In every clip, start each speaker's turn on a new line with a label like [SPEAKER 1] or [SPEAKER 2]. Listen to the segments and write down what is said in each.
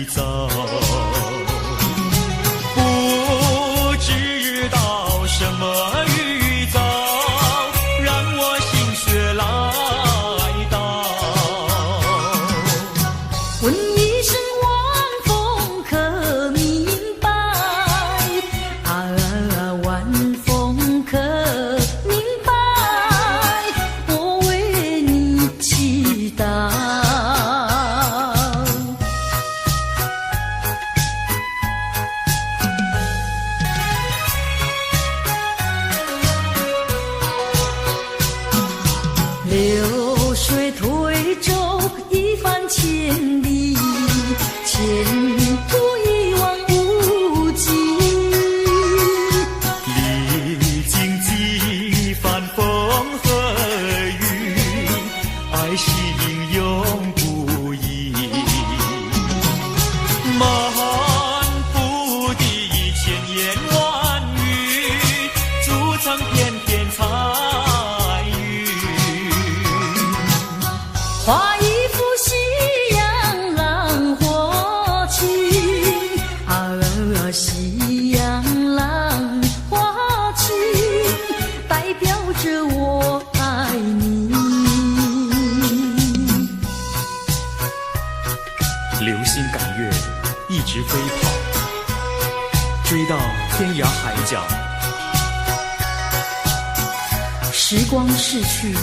[SPEAKER 1] 预早，不知道什么预兆，让我心血来到。
[SPEAKER 2] 问一声晚风可明白？晚风可明白？我为你祈祷。流水推舟一番千里，前途一望无际。
[SPEAKER 1] 历经几番风和雨，爱心永不移。漫步的千言万语，筑成片片彩云。
[SPEAKER 2] 画一幅夕阳浪花情，夕阳浪花情，代表着我爱你。
[SPEAKER 1] 流星赶月，一直飞跑，追到天涯海角。
[SPEAKER 2] 时光逝去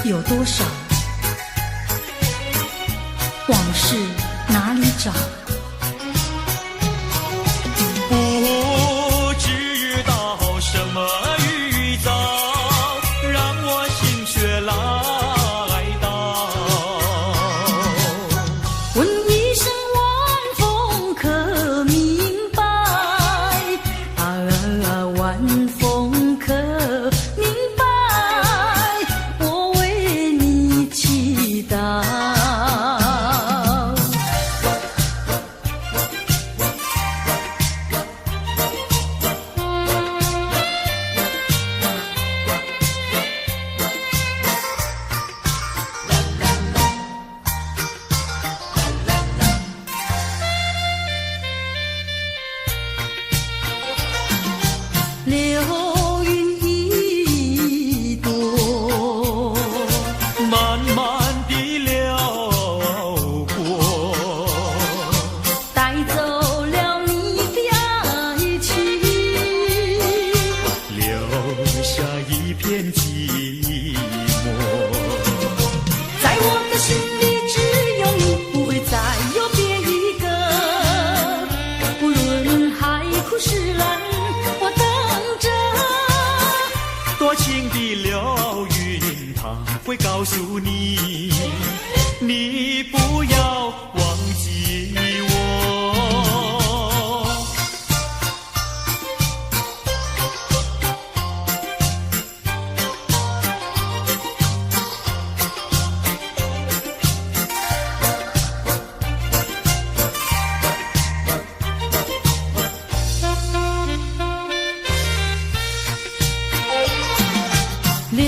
[SPEAKER 2] 有多少？往事哪里找？
[SPEAKER 1] 不知道什么预兆，让我心血来到。
[SPEAKER 2] 问一声晚风可明白？晚风可明白？我为你祈祷。流云一朵，
[SPEAKER 1] 慢慢地流过，
[SPEAKER 2] 带走了你的爱情，
[SPEAKER 1] 留下一片寂寞。
[SPEAKER 2] 在我的心里只有你，不会再有别一个。不论海枯石烂，我等着。
[SPEAKER 1] 多情的流云，它会告诉你，你不要忘记我。
[SPEAKER 2] 流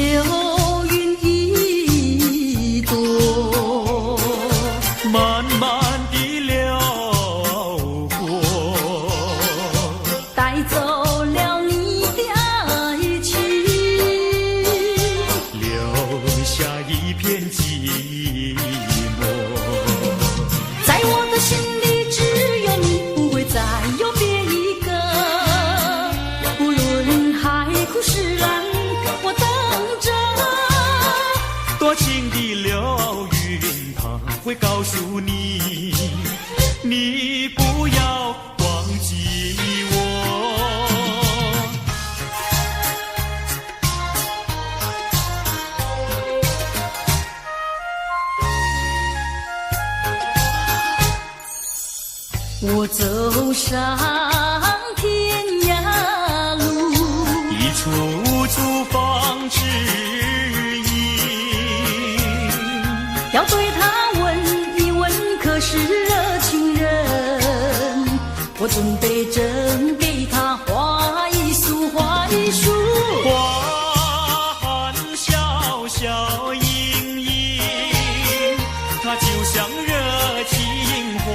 [SPEAKER 2] 云一朵，
[SPEAKER 1] 慢慢地流过，
[SPEAKER 2] 带走了你的爱情，
[SPEAKER 1] 留下一片寂寞。
[SPEAKER 2] 在我的心里只有你，不会再有别一个。不论海枯石烂，我等着。
[SPEAKER 1] 多情的流云，它会告诉你，你不要忘记我。
[SPEAKER 2] 我走上天涯路，
[SPEAKER 1] 一处处放指引，
[SPEAKER 2] 要对他问一问，可是热情人？我准备真给他画一束，画一束。
[SPEAKER 1] 花含笑笑盈盈，它就像热情花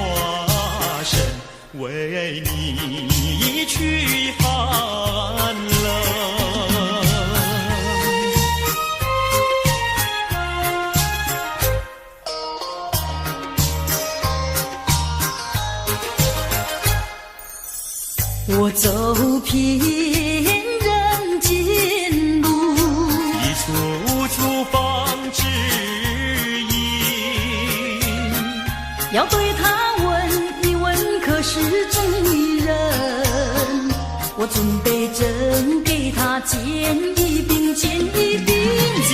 [SPEAKER 2] 要对他问一问，可是真人？我准备真给他见一兵，见一兵。
[SPEAKER 1] 见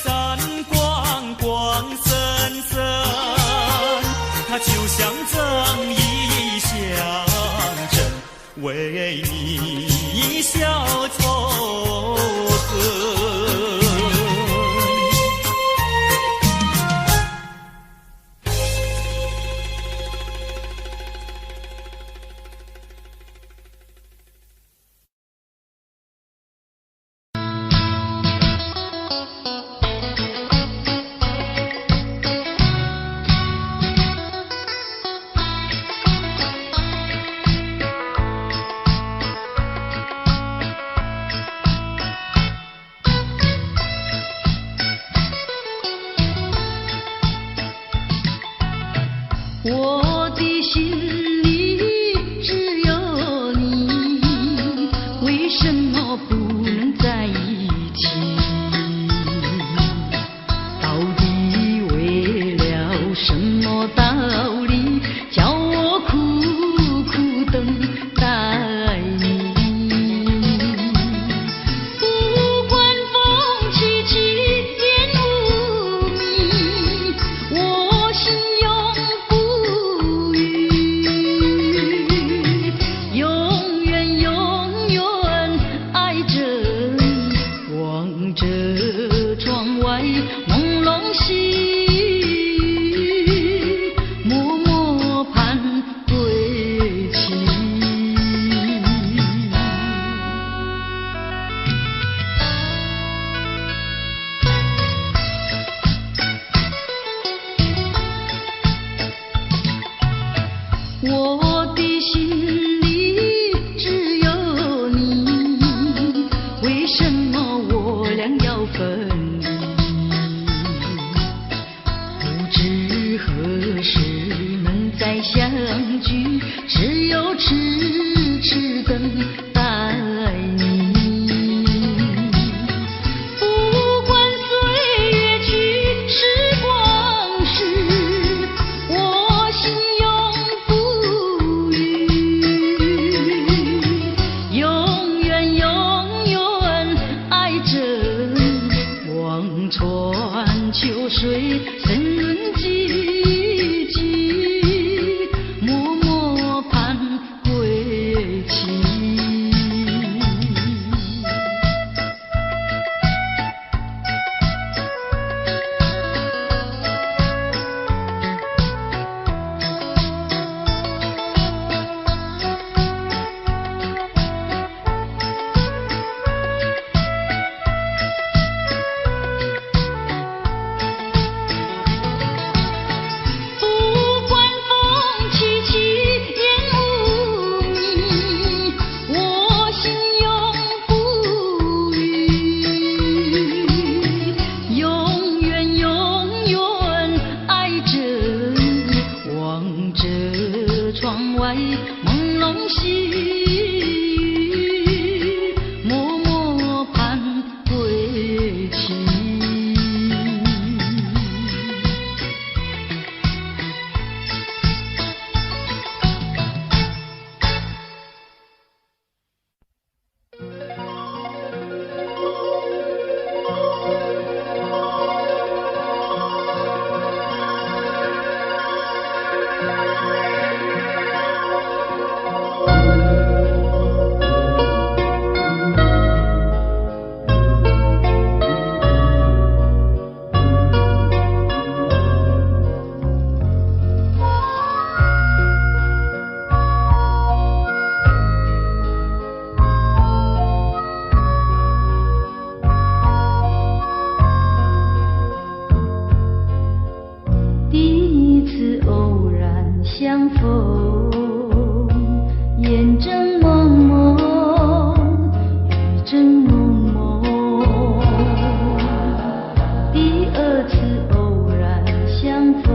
[SPEAKER 1] 山光光森森，它就像正义象征，为你消仇恨。
[SPEAKER 2] 我的心里只有你，为什么不能在一起？到底为了什么道理，叫我苦苦等待你？不管风起起，烟雾迷，我心永不永远永远爱着你，望着窗外朦胧细雨，默默盼归期。我的心里只有你，为什么我俩要分离？不知何时能再相聚，只有痴痴等待你。不管岁月去，时光逝，我心永不永远永远爱着你，望穿秋水，深润寂寂，默默盼归期。不管风起起，烟雾迷，我心永不永远永远爱着你，望着窗外朦胧细雨，默默盼归期。第一次偶然相逢，眼睁蒙蒙，雨正蒙蒙。第二次偶然相逢，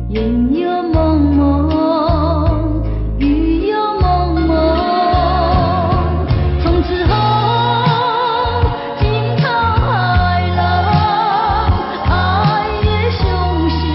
[SPEAKER 2] 眼又蒙蒙，雨又蒙蒙。从此后，惊涛骇浪，爱也凶险。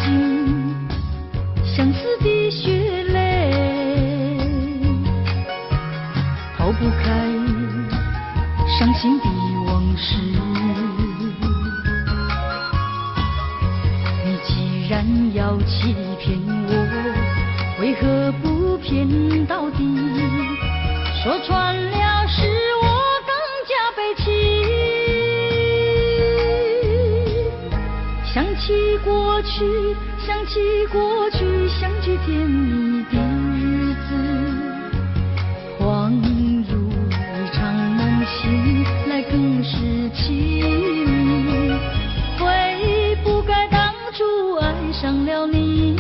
[SPEAKER 2] 尽相思的血泪，抛不开伤心的往事。你既然要欺骗我，为何不骗到底？说穿了是我更加悲戚。想起过去，想起过去相聚甜蜜的日子，恍如一场梦醒来更是凄迷。悔不该当初爱上了你。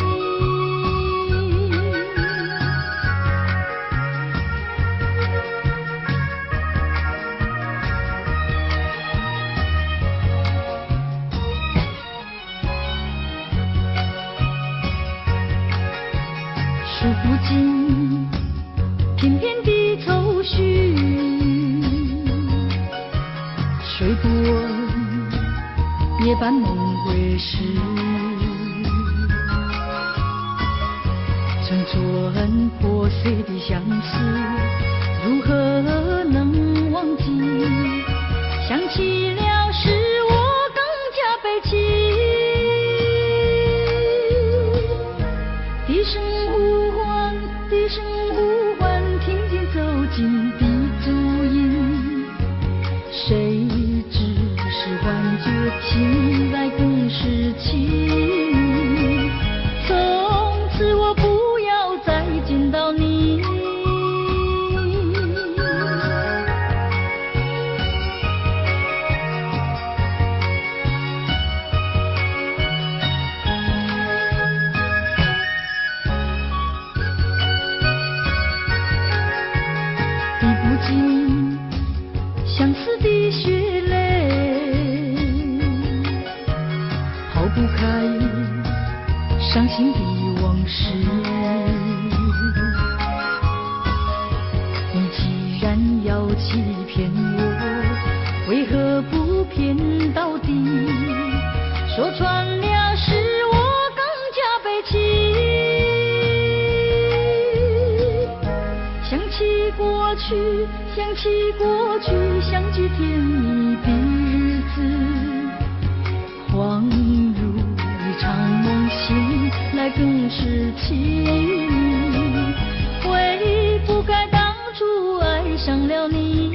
[SPEAKER 2] 数不尽片片的愁绪，睡不稳夜半梦回时，寸寸破碎的相思，如何能忘记？想起了是我更加悲戚。低声呼唤，低声呼唤，听见走近的足音，谁知是幻觉，醒来更是凄迷。从此我不要再见到你。相思的血泪，抛不开伤心的往事。你既然要欺骗我，为何不骗到底？说穿了是我更加悲戚。想起过去，想起过去相聚甜蜜的日子，恍如一场梦醒来更是凄迷。悔不该当初爱上了你。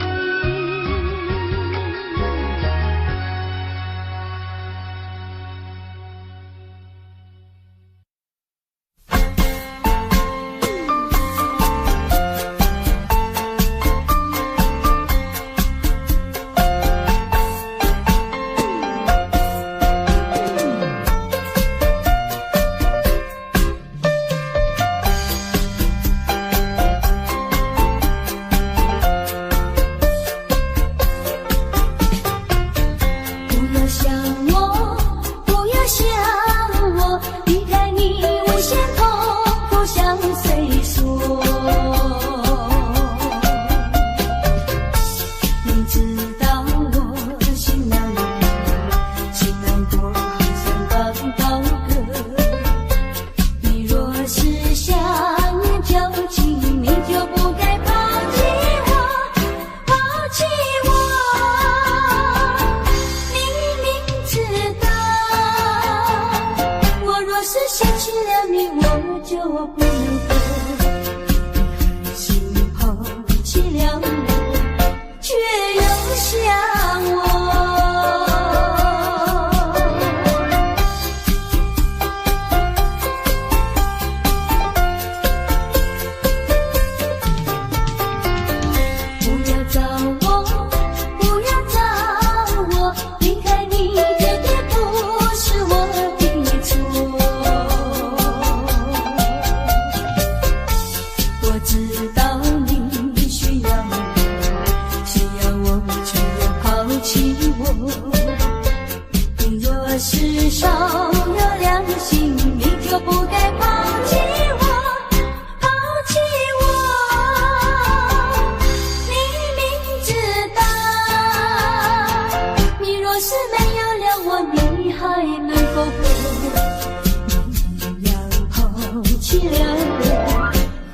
[SPEAKER 2] 去了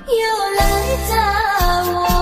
[SPEAKER 2] 又来找我。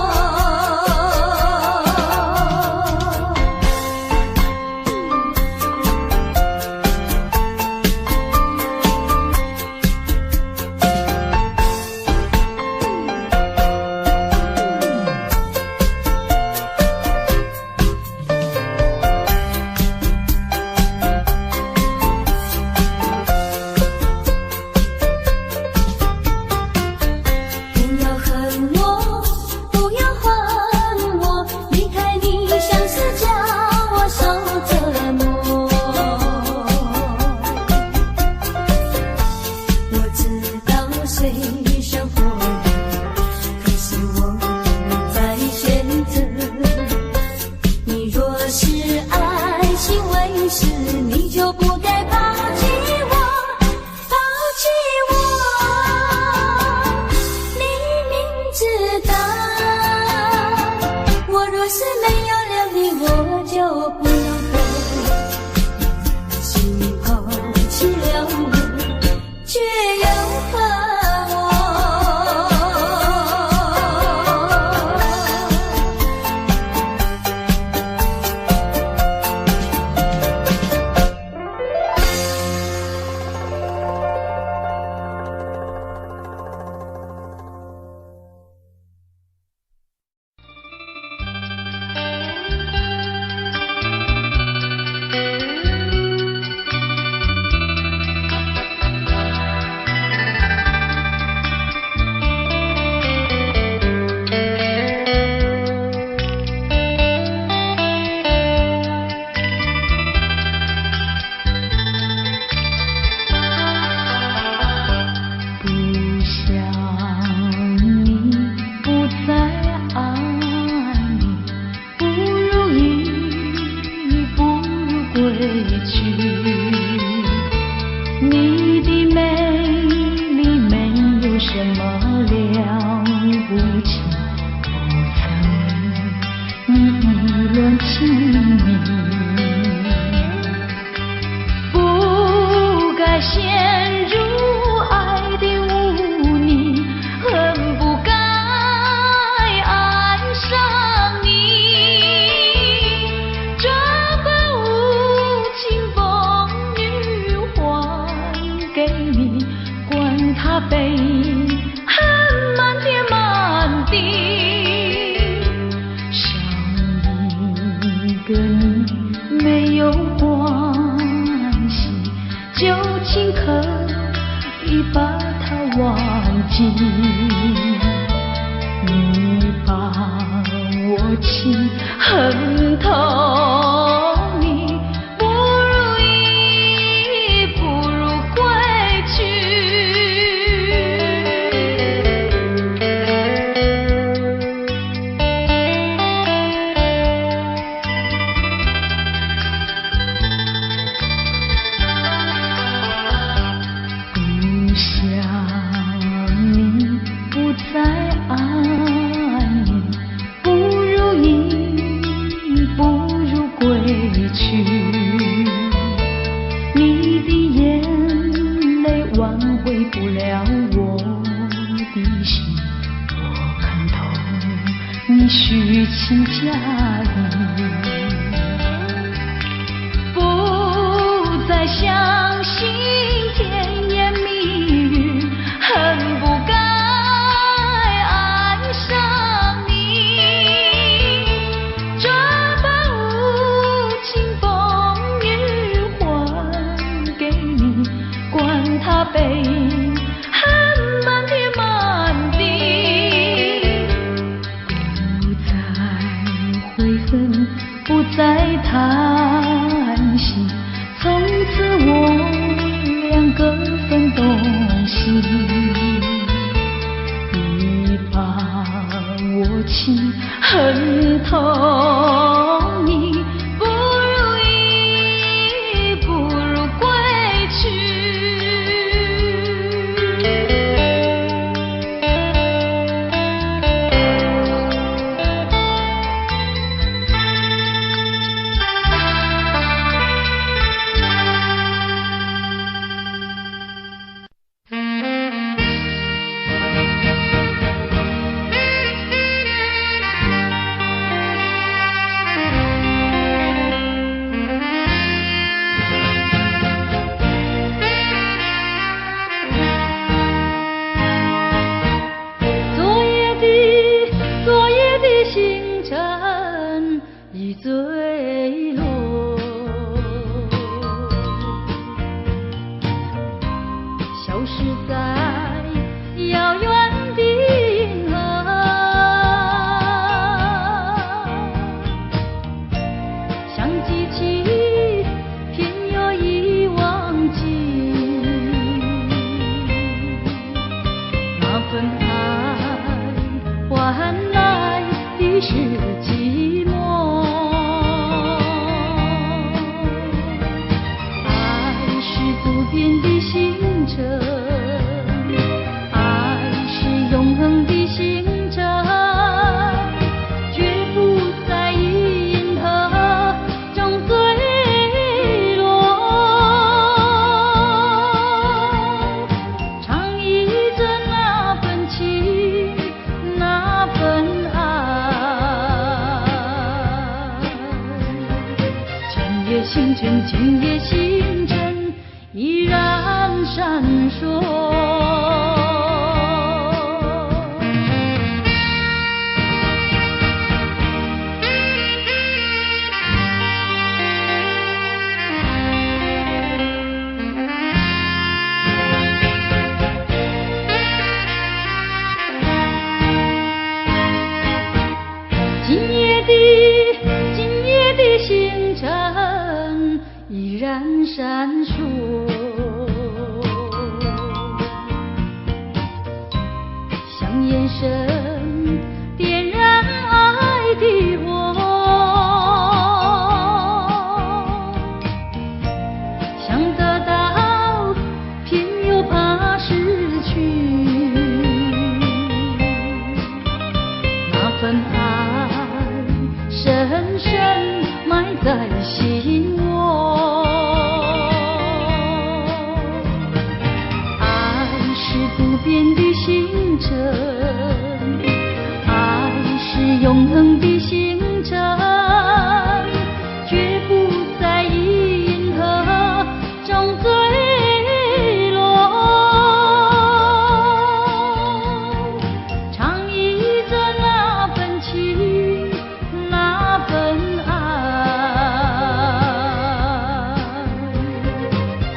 [SPEAKER 3] 不如归去。
[SPEAKER 2] 变的星辰，爱是永恒的星辰，绝不在意银河中坠落。唱忆着那份情，那份爱。今夜星辰，今夜星辰依然闪烁。今夜的星辰依然闪烁，像眼神点燃爱的火，想得到偏又怕失去，那份爱深深埋在心窝。爱是不变的星辰，爱是永恒的星辰，绝不在意银河中坠落。唱忆着那份情，那份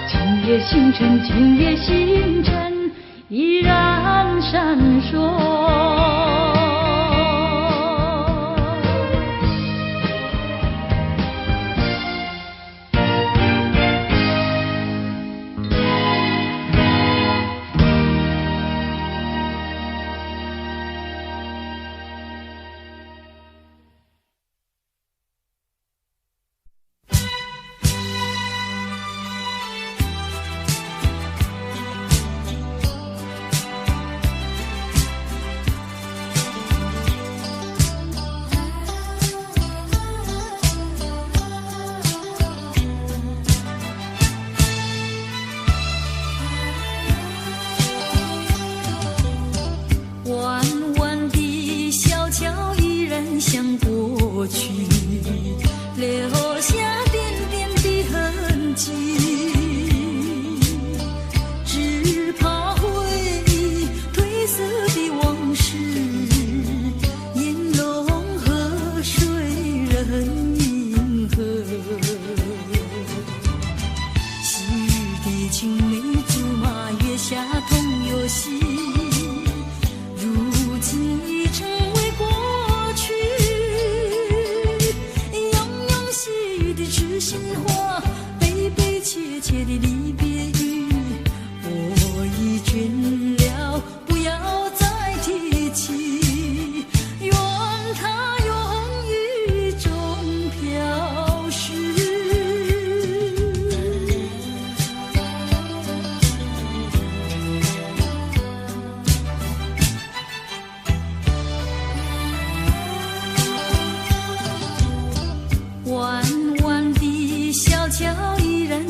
[SPEAKER 2] 今夜星辰，今夜星辰依然闪烁。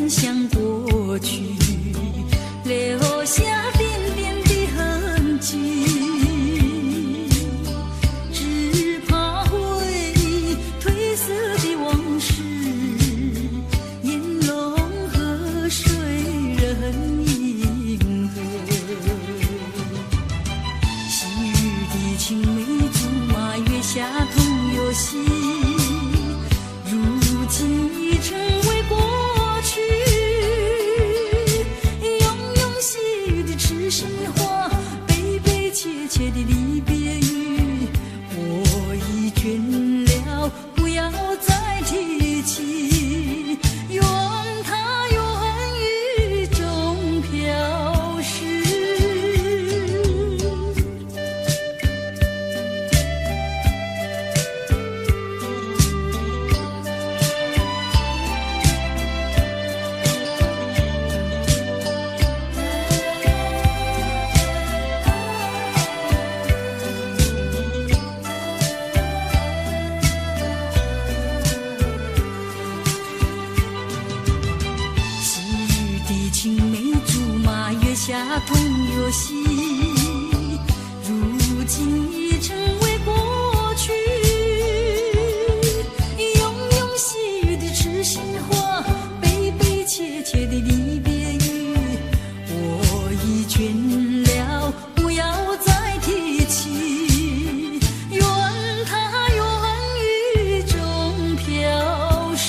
[SPEAKER 2] 像过去，留下点点打滚游戏，如今已成为过去。庸庸细语的痴心话，悲悲切切的离别语，我已倦了，不要再提起。愿它愿雨中飘逝。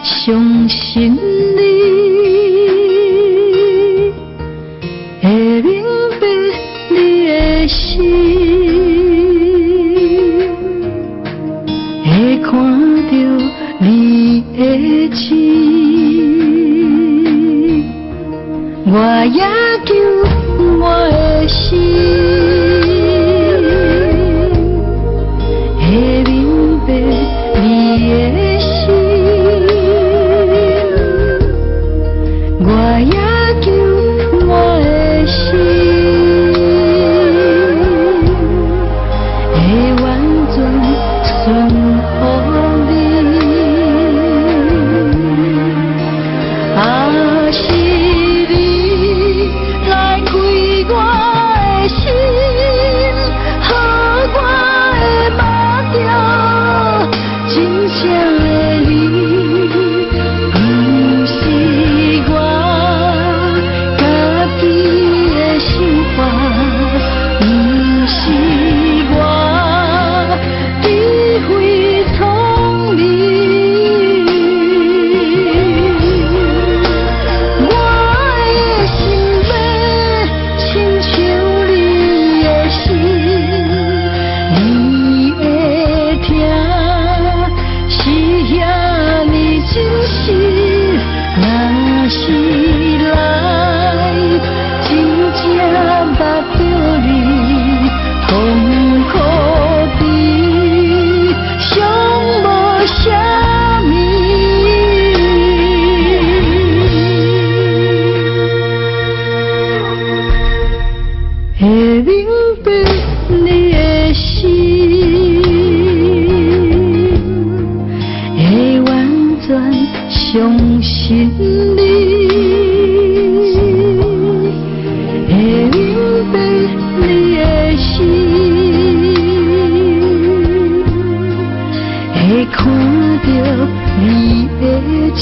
[SPEAKER 2] 相信你会明白你的心，会看到你的情，我也求我的心会明白你的心。我也求我的心会完全顺服你，啊，是你来开我的心，予我的目标真正的你，不是我家己的想法，不是我智慧聪明，我的心要亲像你的心，你会听是遐呢真实，若是来真正捌着你，痛苦比上无啥物。会明白你的心，会完全相信你，会明白你的心，会看到你的情。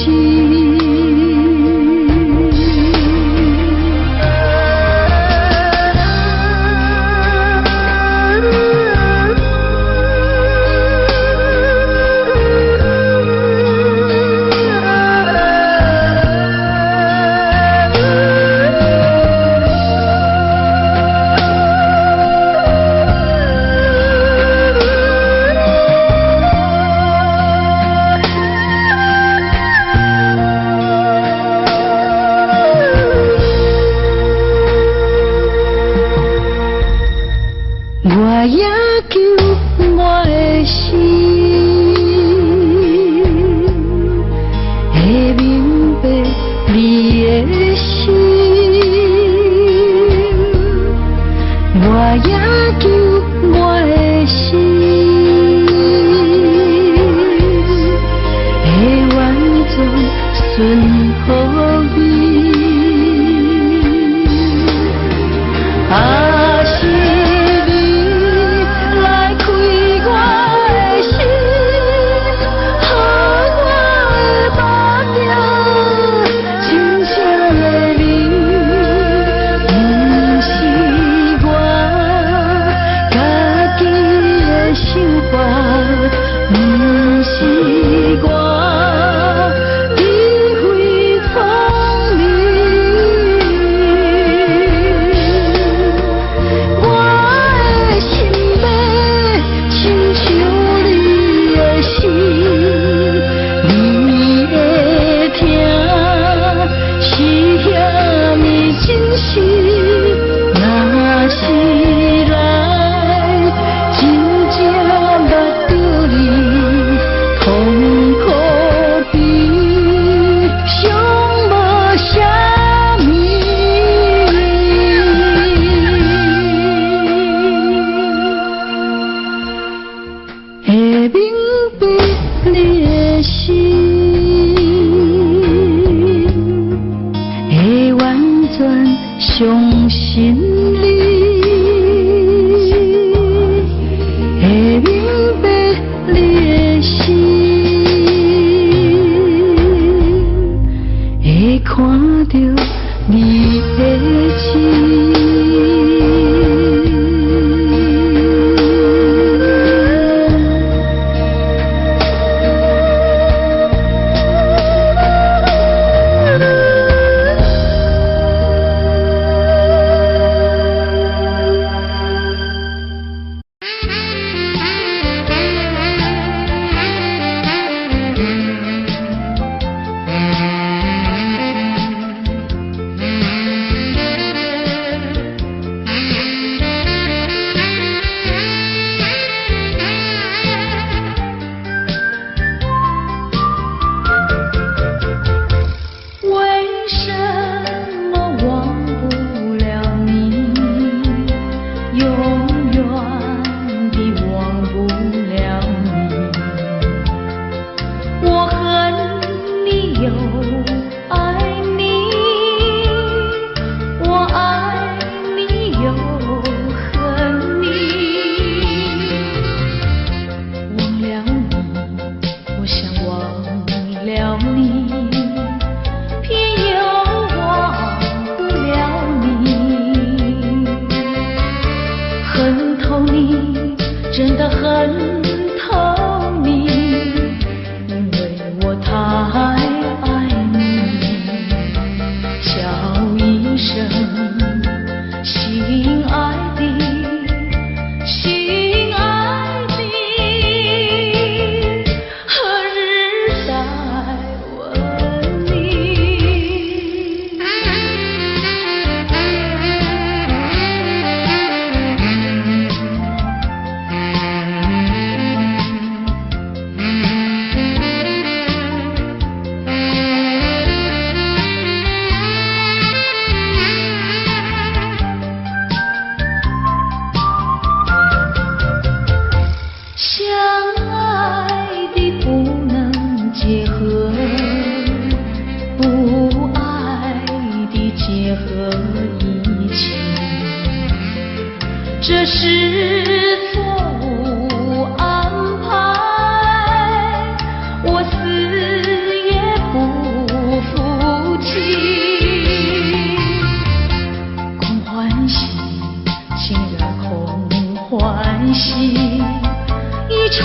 [SPEAKER 2] 钻上心里，会明白你的心，会看到你的情。这是错误安排，我死也不服气。空欢喜，情人空欢喜，一场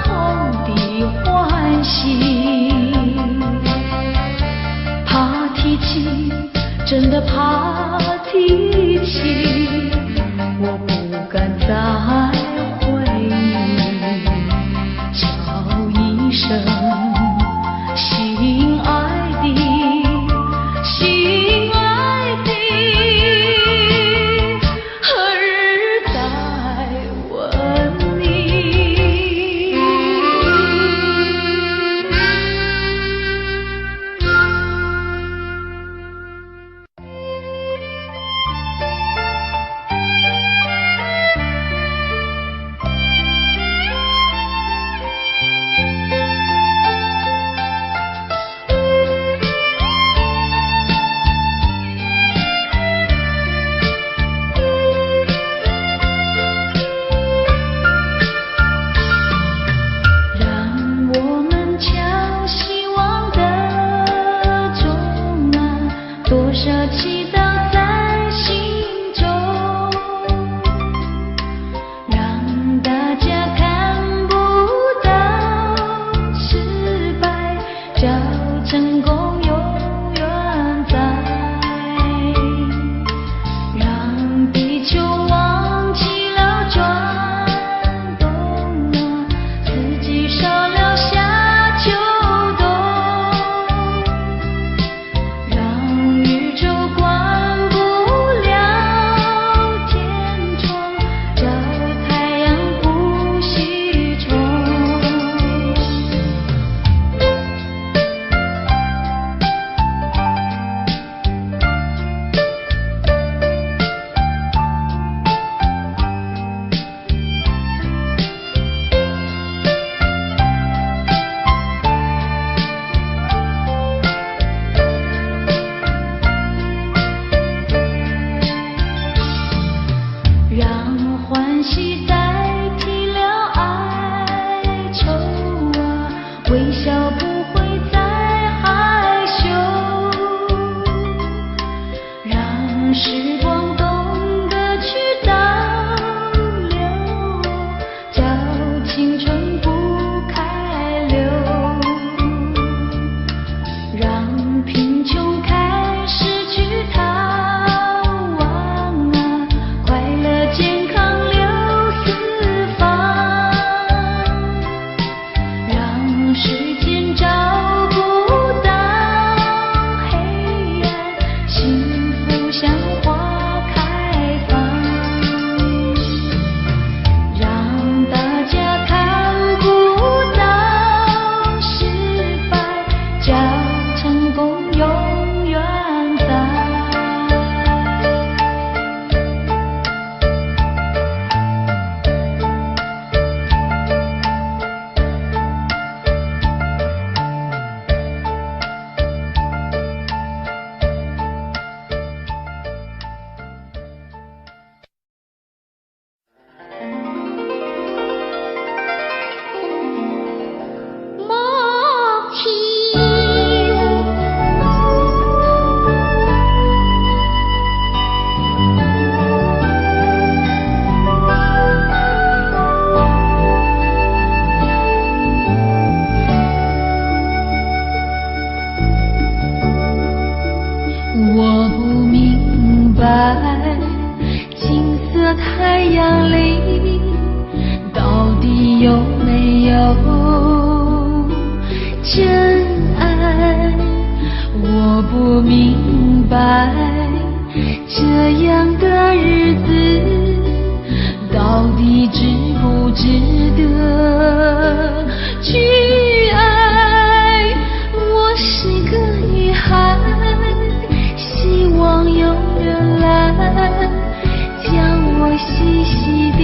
[SPEAKER 2] 空的欢喜。怕提起，真的怕提起。我不敢再回忆，叫一声心爱的，心爱的，何日再问你？白，金色太阳里到底有没有真爱？我不明白，这样的日子到底值不值得去爱？我是个女孩，希望有人来将我细细地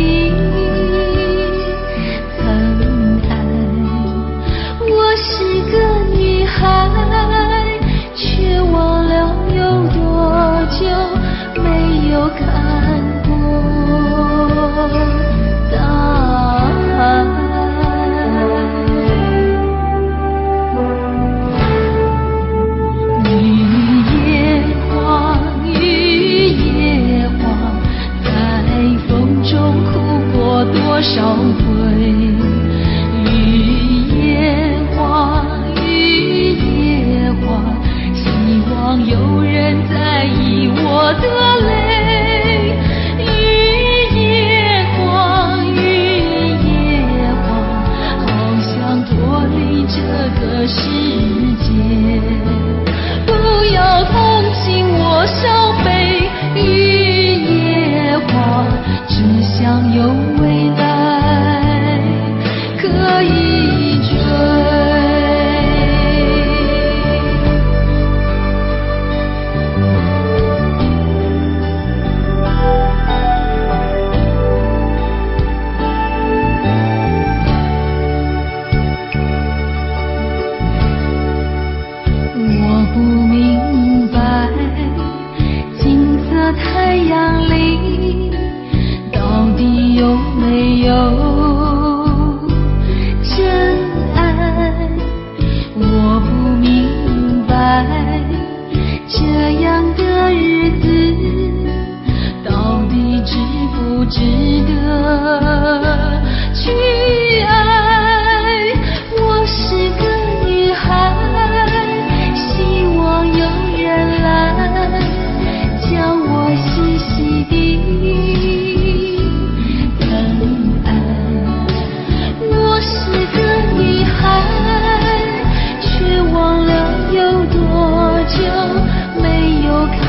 [SPEAKER 2] 疼爱。我是个女孩，却忘了有多久没有看过大海。雨也黄，雨也黄，在风中哭过多少回。雨也黄，雨也黄，希望有人在意我的泪。雨也黄，雨也黄，好想脱离这个世界。不要同情我伤悲，雨也黄，只想有未来可以追。我不明白，金色太阳里到底有没有真爱？我不明白，这样的日子到底值不值得去爱？我是个女孩，希望有人来将我细细地疼爱。我是个女孩，却忘了有多久没有看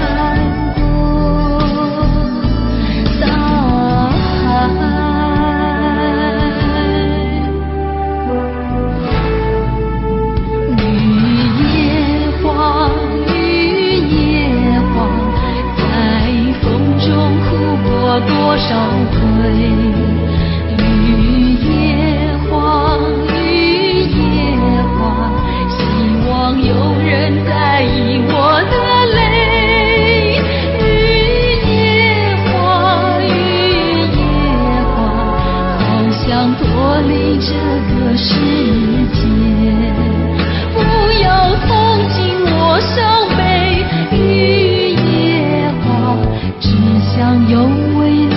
[SPEAKER 2] 过大海。雨也黄，雨也黄，在风中哭过多少回。雨也黄，雨也黄，希望有人在意我的泪。雨也黄，雨也黄，好想脱离这个世界。不要同情我伤悲，雨也黄，只想有未来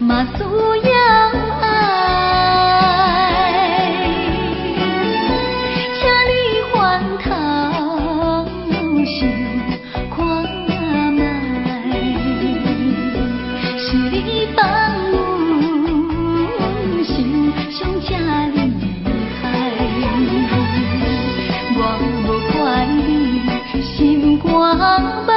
[SPEAKER 2] 马祖要爱，请你还头想看卖，是你放阮想上这厉害，我无怪你心肝歹。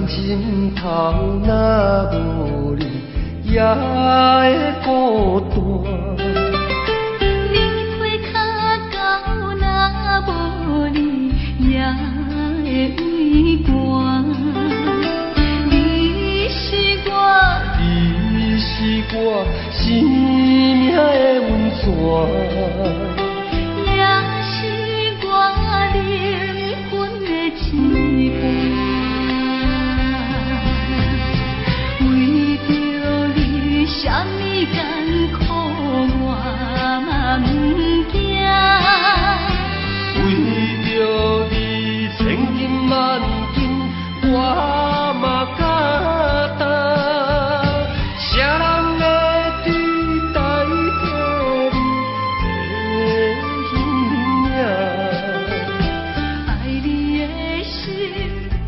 [SPEAKER 3] 心头若无你，也会孤单。
[SPEAKER 2] 你腿脚高若无你，也会畏寒。你是我生命的温泉。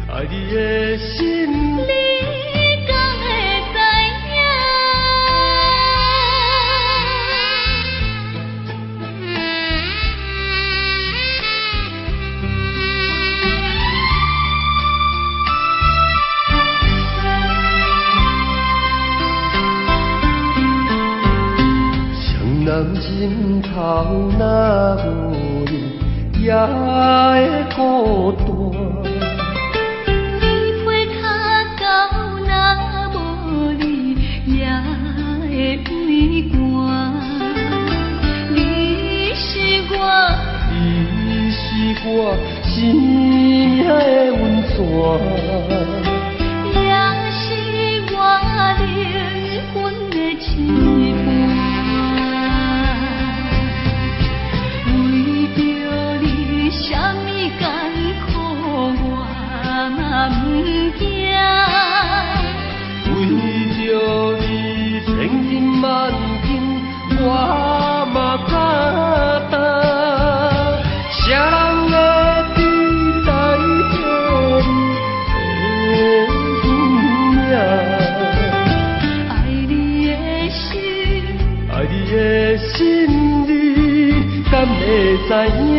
[SPEAKER 2] 爱你的心，你讲的
[SPEAKER 3] 心头若无你，也会孤单。
[SPEAKER 2] 你陪脚到若无你，也会畏寒。你是
[SPEAKER 3] 我生命的温泉。灵魂的羁绊，为着你，啥物艰苦我嘛不惊。为着你，千金万金我嘛敢担。啥人会对待着你爱你的心，你敢会知影？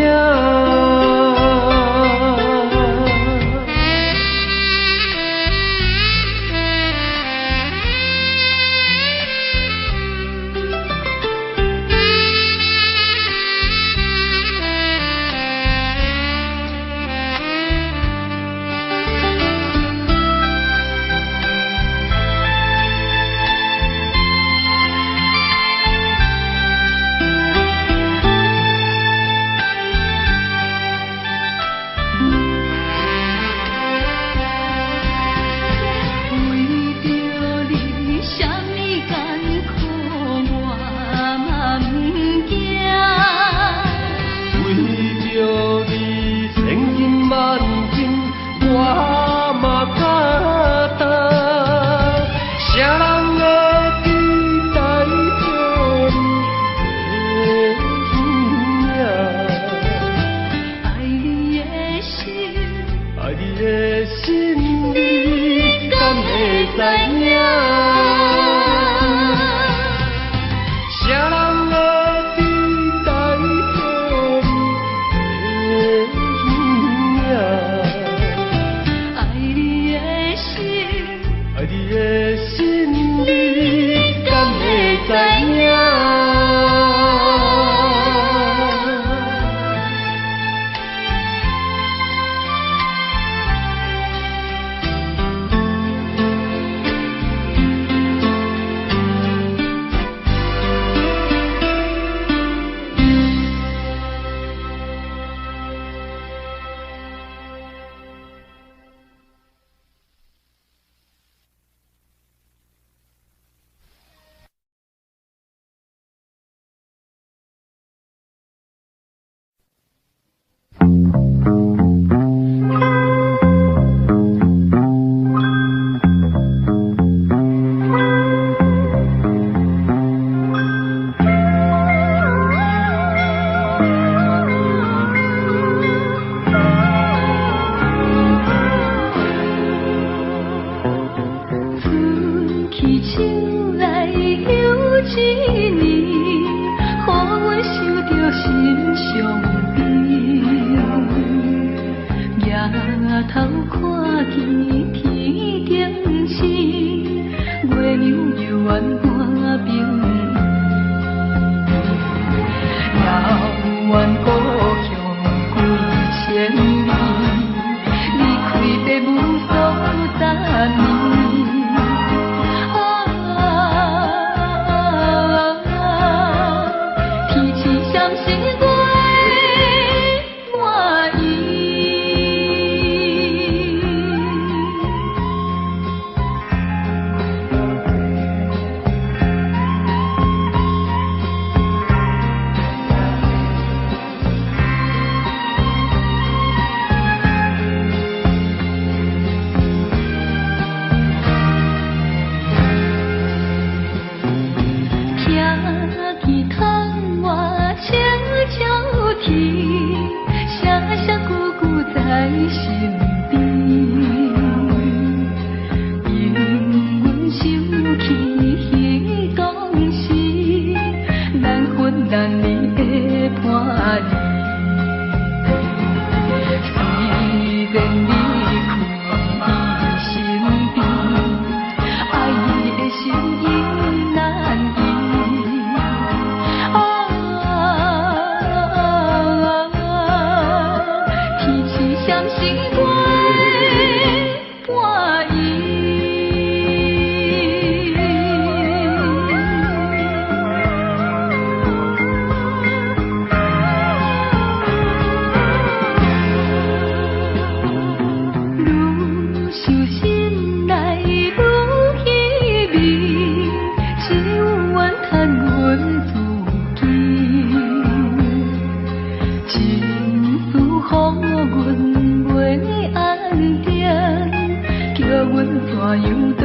[SPEAKER 2] 阮怎样倒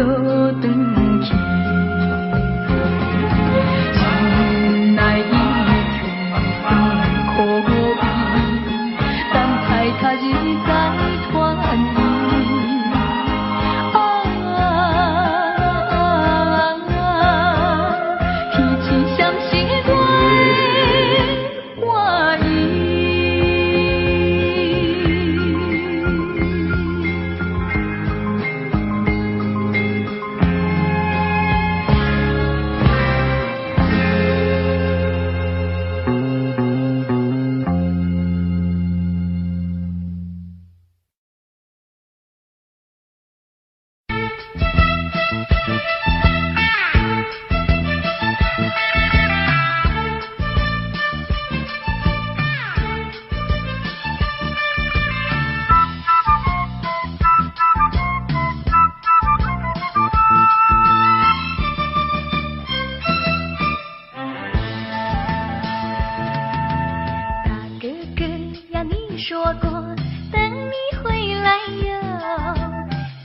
[SPEAKER 2] 转去？心内一片苦味，等待他日再团圆。天气像是月花意。说过等你回来哟，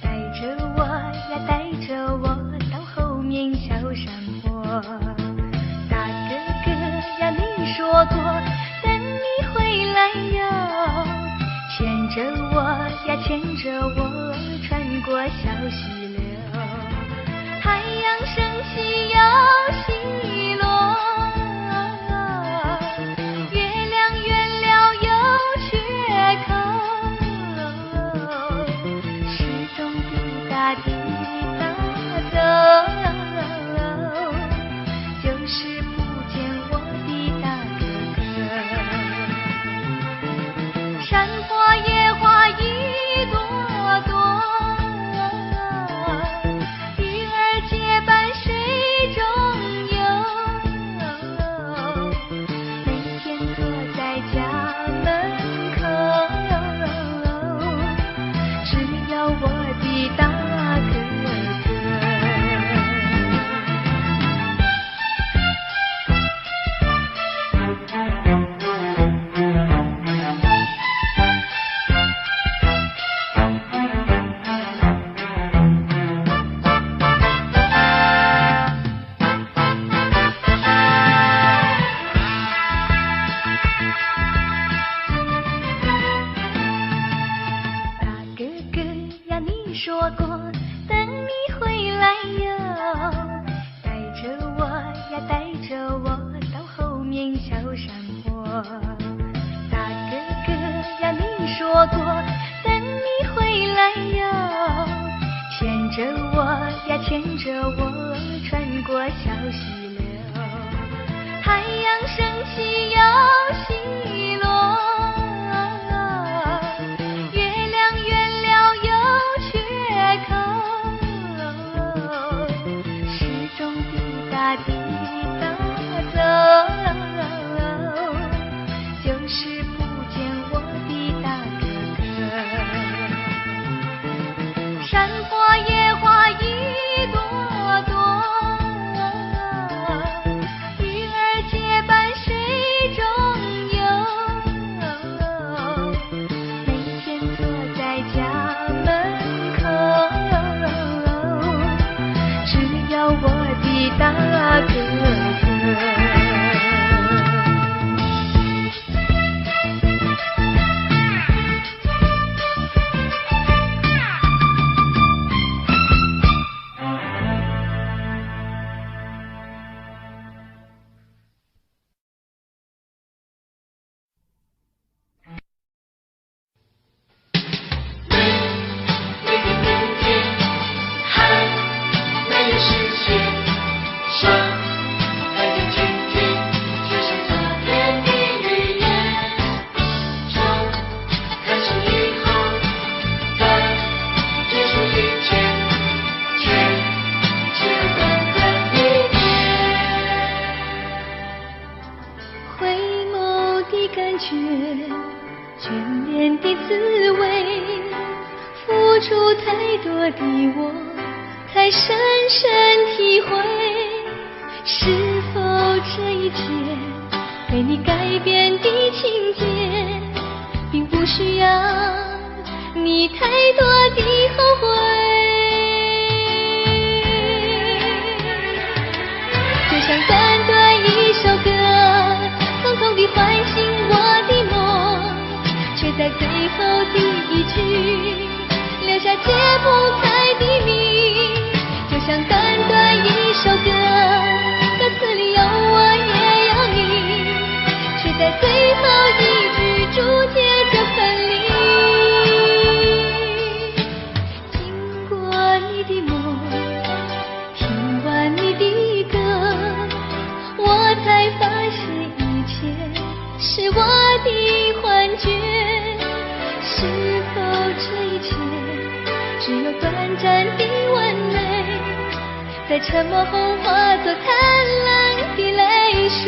[SPEAKER 2] 带着我呀，带着我到后面小山坡。大哥哥呀，你说过等你回来哟，牵着我呀，牵着我穿过小溪流，太阳升起又西落。就是不见我的大哥哥，山花野花一朵朵，鱼儿结伴水中游，每天坐在家门口，只有我的大哥哥。说过等你回来哟，带着我呀，带着我到后面小山坡。大哥哥呀，你说过等你回来哟，牵着我呀，牵着我穿过小溪流，太阳升起又西落。就是不见我的大哥哥，山花野花一朵朵，鱼儿结伴水中游，每天坐在家门口，只有我的大哥哥。眷恋的滋味，付出太多的我，才深深体会。是否这一切被你改变的情节，并不需要你太多的后悔。最后第一句，留下解不开的谜，就像短短一首歌，歌词里有我也有你，却在最后一句注解着分离。经过你的梦，听完你的歌，我才发现一切是我的幻觉。是否这一切只有短暂的完美，在沉默后化作灿烂的泪水？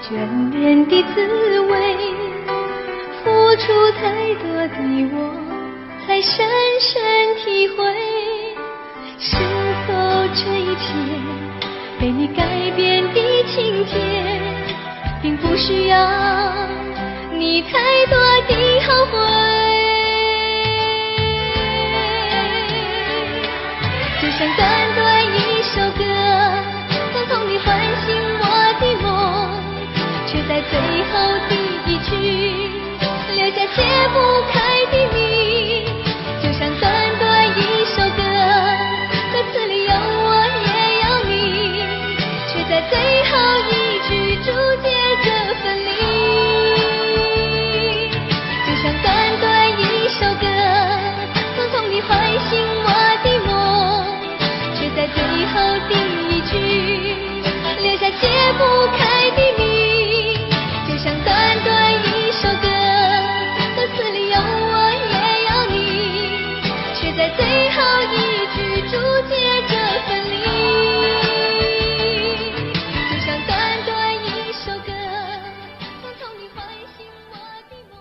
[SPEAKER 2] 眷恋的滋味，付出太多的我才深深体会。是否这一切被你改变的情节，并不需要你太多的后悔？就像短短一首歌，匆匆地唤醒我的梦，却在最后第一句留下解不开的谜。就像短短一首歌，歌词里有我也有你，却在最后一句注解着分离。就像短短一首歌，匆匆地唤醒我的梦，却在最后第一句留下解不开的谜。就像短短一首歌，歌词里有我也有你，却在最后一句注解着分离。就像短短一首歌，匆匆地唤醒我的梦。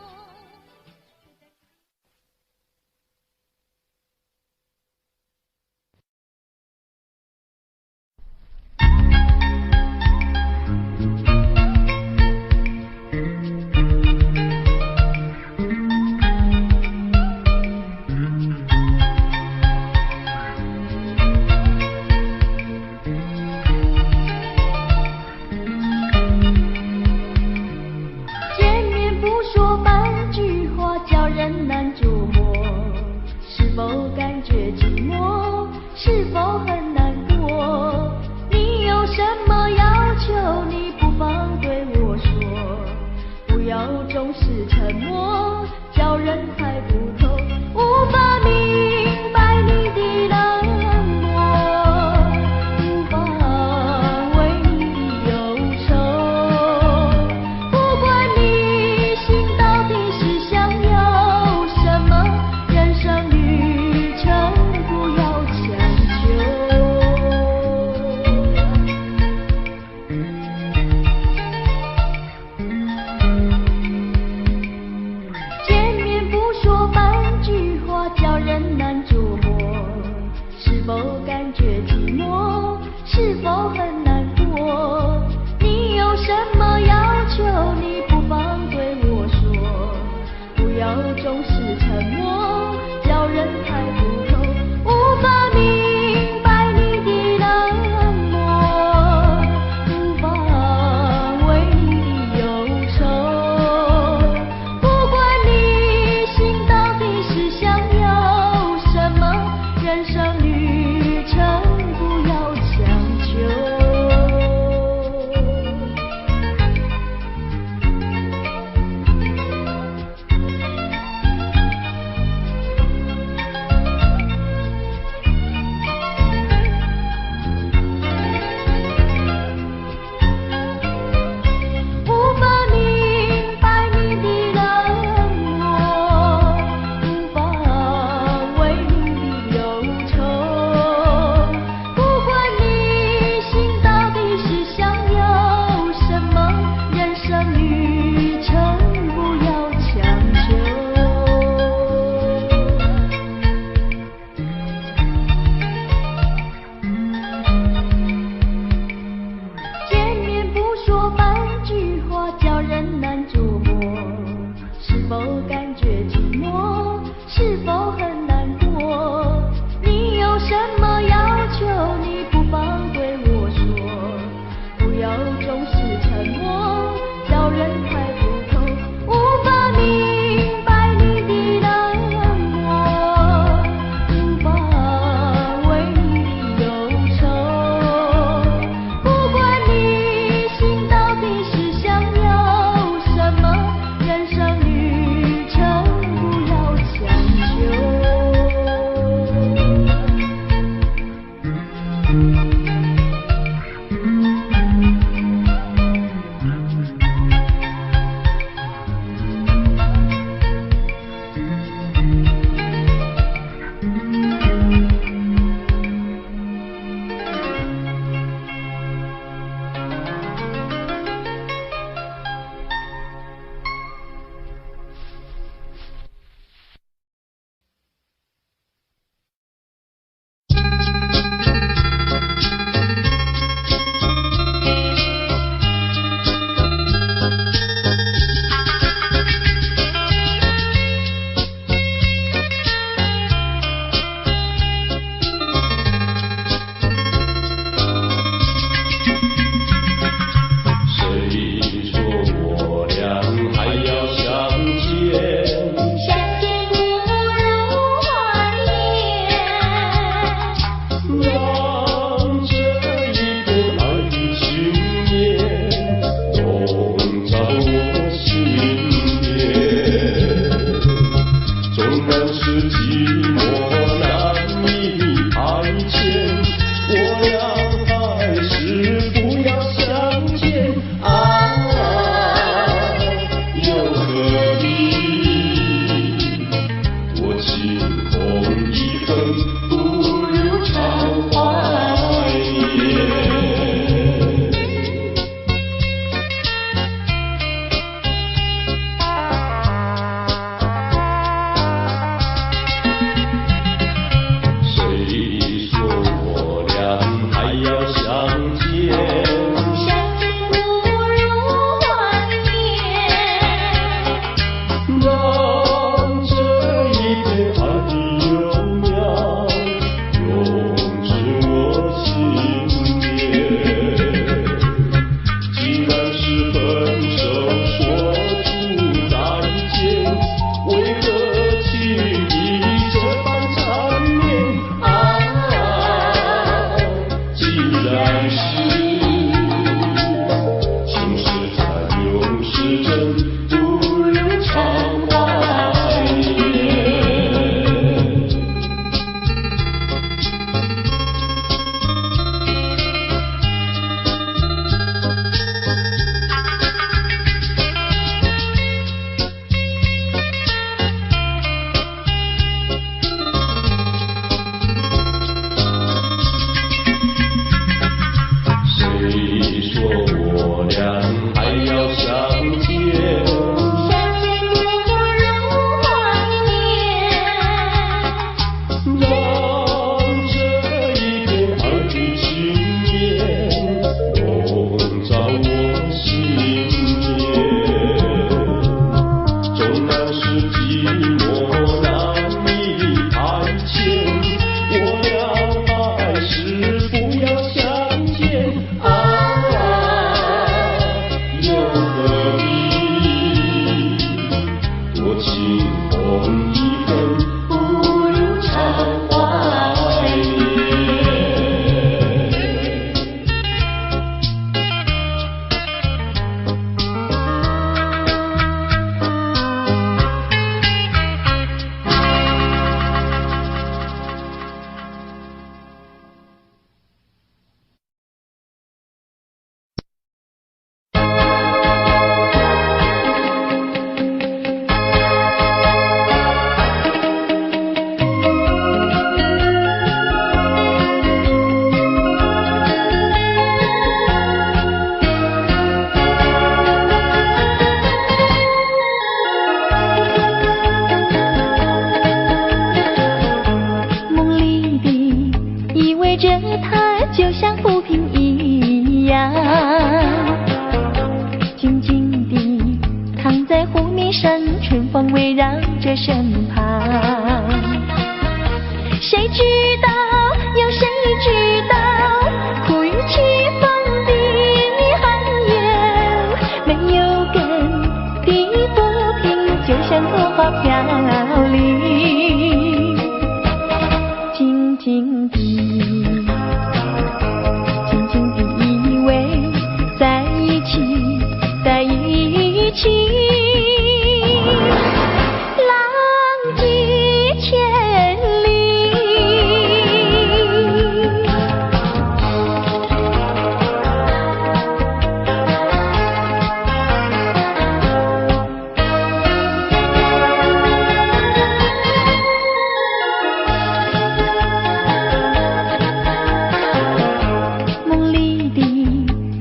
[SPEAKER 2] 偎着他就像浮萍一样，静静地躺在湖面上，春风围绕着身旁。谁知道，有谁知道，苦与凄风的寒烟，没有根的浮萍就像落花飘零，静静地静静地依偎在一起，在一起，浪迹千里。梦里的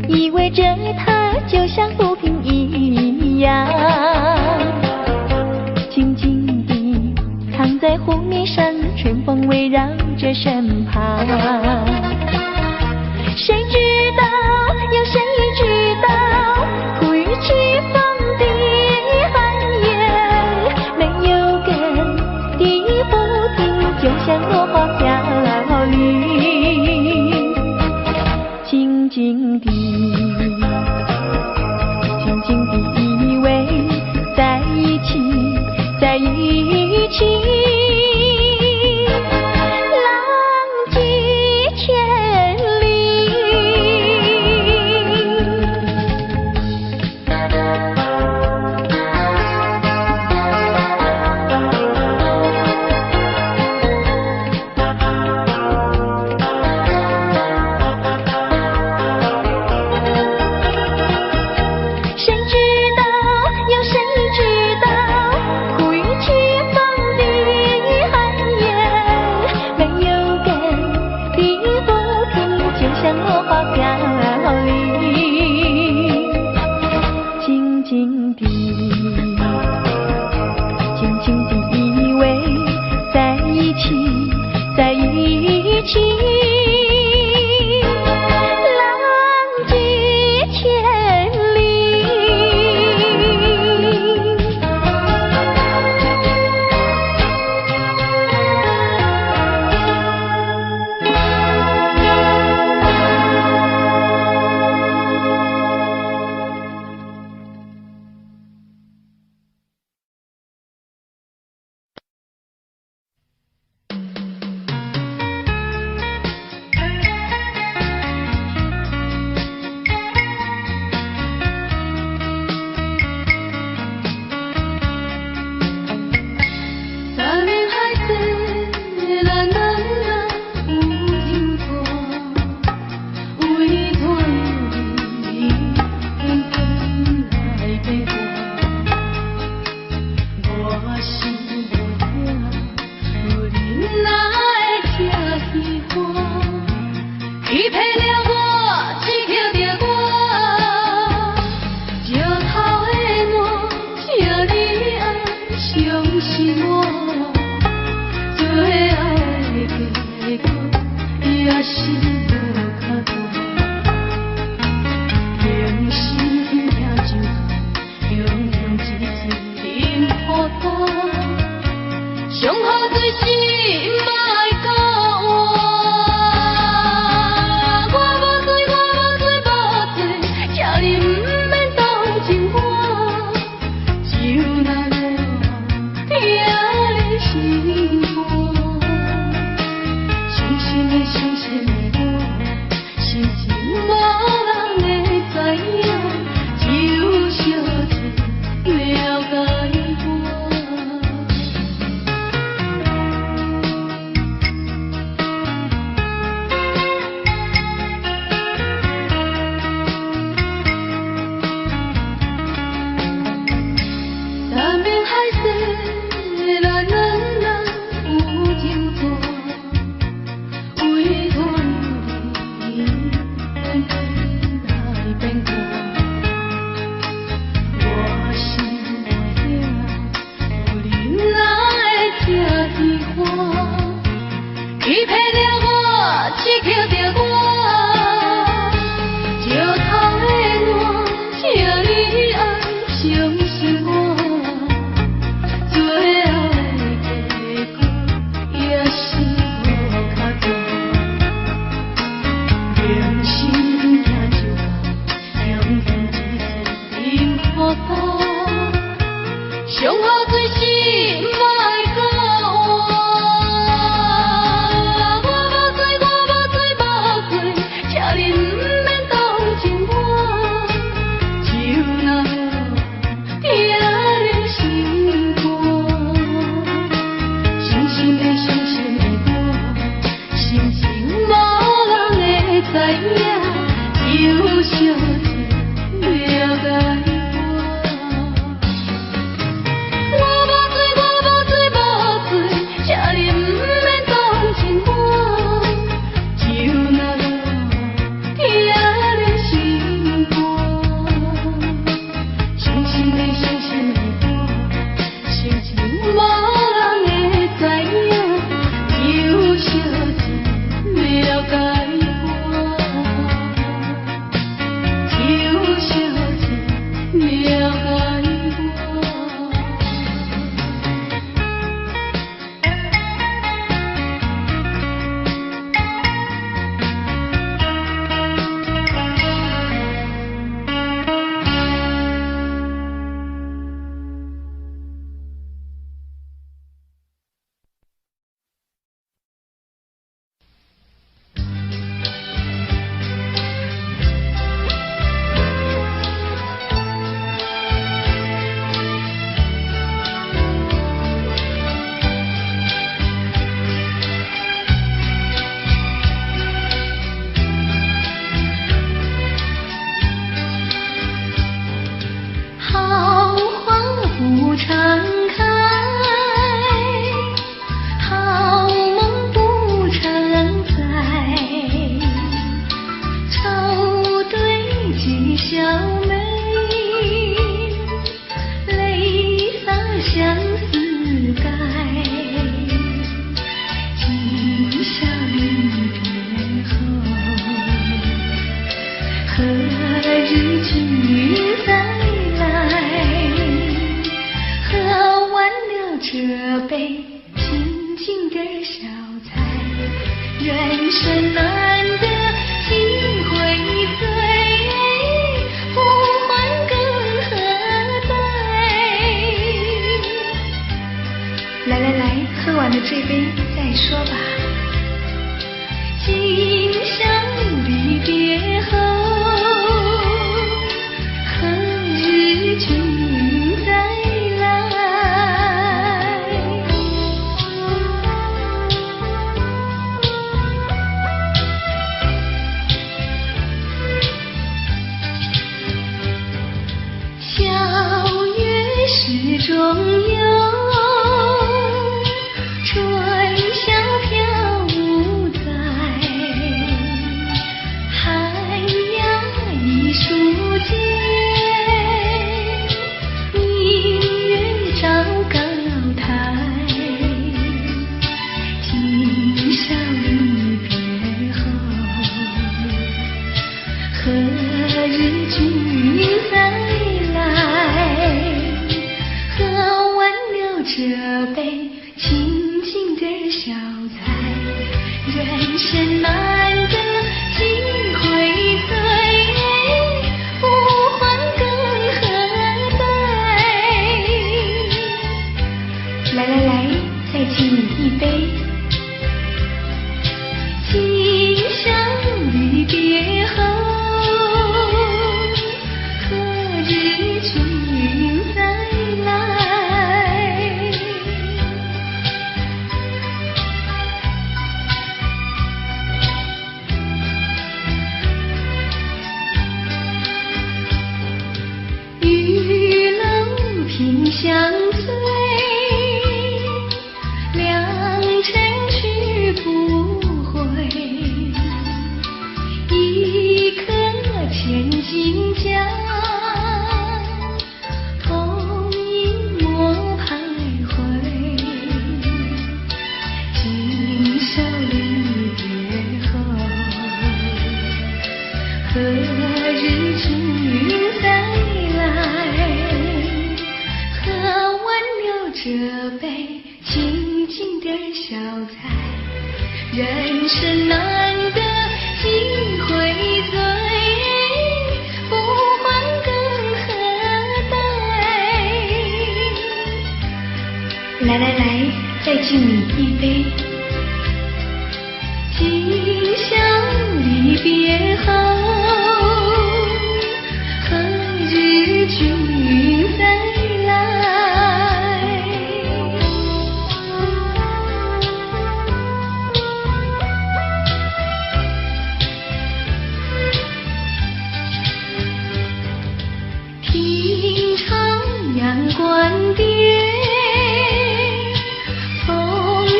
[SPEAKER 2] 依偎着他就像浮萍一样，静静地躺在湖面上，春风围绕着身旁。谁知道，有谁知道，苦与凄风的寒烟，没有根的浮萍就像落花飘零，静静地静静地依偎在一起，在一起，浪迹千里。谁知道，有谁知道，苦与凄风的寒烟，没有根的浮萍就像落花飘零，静静地静静地依偎在一起，在一起，浪迹千里。
[SPEAKER 4] 星星的星星的
[SPEAKER 2] 只叫着我，石头的我，请你爱相信我，最后的结果也是无较大。人生也就用尽一生饮孤单，上好做事莫讲我。我无罪，请你不免同情我，就那疼了心肝。伤心的伤心的我，心情无人会知影，只有小姐了解我。我无罪，请你不免同情我，就那疼了心肝。伤心的伤心的我，心情无人会知影，只有小姐了解我，只有小姐了解我。好花不常开，好梦不常在，愁堆积小眉，泪洒相思盖。今宵离别后，何日君再来？喝完了这杯清静的小菜，人生难得几回醉，不欢更何待？来，喝完了这杯再说吧。今宵离别后，何日君再来？小月始终有，春宵飘舞在，海呀一树间，明月照高台。今宵离别后，何日君再来？喝完了这杯清静的小菜，人生难得几回醉，不欢更何待？来，再敬你一杯。今宵离别后，何日君再来？人生难得几回醉，不欢更何待？来来来，再敬你一杯。今宵离别后，何日君再来？听徜阳关边，风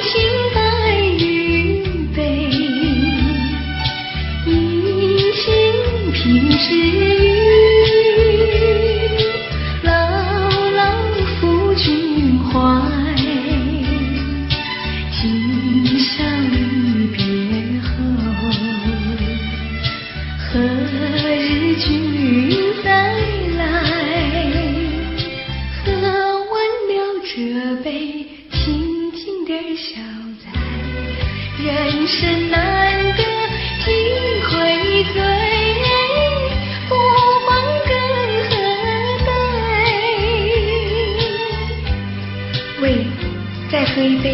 [SPEAKER 2] 轻白玉杯，饮尽平时雨，牢牢抚君怀。今宵离别后，何日君再来？喝完了这杯，轻轻地笑在。人生难得几回醉，不欢更何待？喂，再喝一杯。